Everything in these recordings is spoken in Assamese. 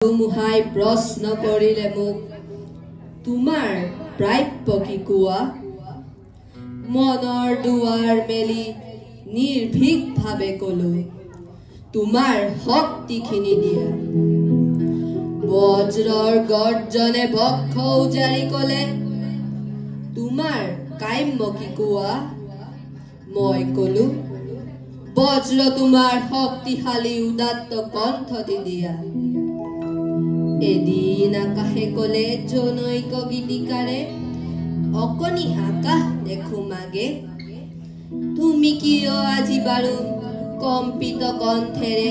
ধুমুহাই প্ৰশ্ন কৰিলে মোক তোমাৰ প্ৰাপ্য কি কোৱা মনৰ দুৱাৰ মেলি নিৰ্ভীকভাৱে কলো তোমাৰ শক্তিখিনি দিয়া বজ্ৰৰ গৰ্জনে বক্ষ উজাৰি কলে তোমাৰ কাম্য কি কোৱা মই কলো বজ্ৰ তোমাৰ শক্তিশালী উদাত্ত কণ্ঠটি দিয়া এদিন আকাশে কলে জনৈক গীতিকাৰে অকণি আকাশ দেখো মাগে তুমি কিয় আজি বাৰু কম্পিত কণ্ঠেৰে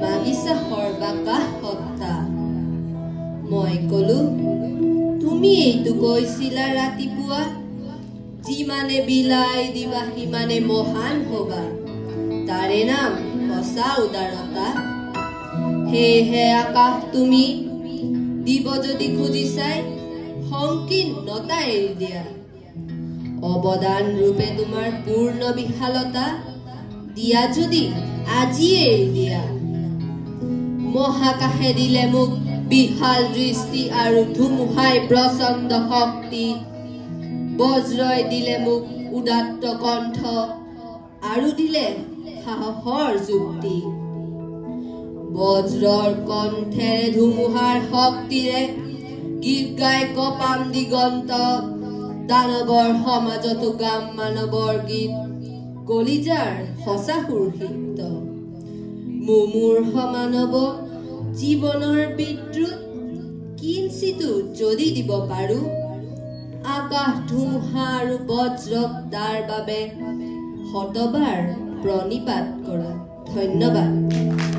মাগিছা সৰ্বাকাশ সত্তা মই কলো তুমি এইটো কৈছিলা ৰাতিপুৱা যিমানে বিলাই দিবা সিমানে মহান হবা তাৰে নাম সঁচা উদাৰতা সেয়েহে আকাশ তুমি দিব যদি খুজিছাই সংকীৰ্ণতা এৰি দিয়া অৱদান ৰূপে তোমাৰ পূৰ্ণ বিশালতা দিয়া যদি আজিয়ে এৰি দিয়া মহাকাশে দিলে মোক বিশাল দৃষ্টি আৰু ধুমুহাই প্ৰচণ্ড শক্তি বজ্ৰই দিলে মোক উদাত্ত কণ্ঠ আৰু দিলে সাহসৰ যুক্তি বজ্ৰৰ কণ্ঠেৰে ধুমুহাৰ শক্তিৰে গীত গাই কপাম দিগন্ত দানৱৰ সমাজতো গাম মানৱৰ গীত কলিজাৰ সঁচা সুৰসিক্ত মুমূৰ সমানৱ জীৱনৰ বিদ্ৰুত কিঞ্চিতো যদি দিব পাৰো আকাশ ধুমুহা আৰু বজ্ৰক তাৰ বাবে শতবাৰ প্ৰণিপাত কৰা ধন্যবাদ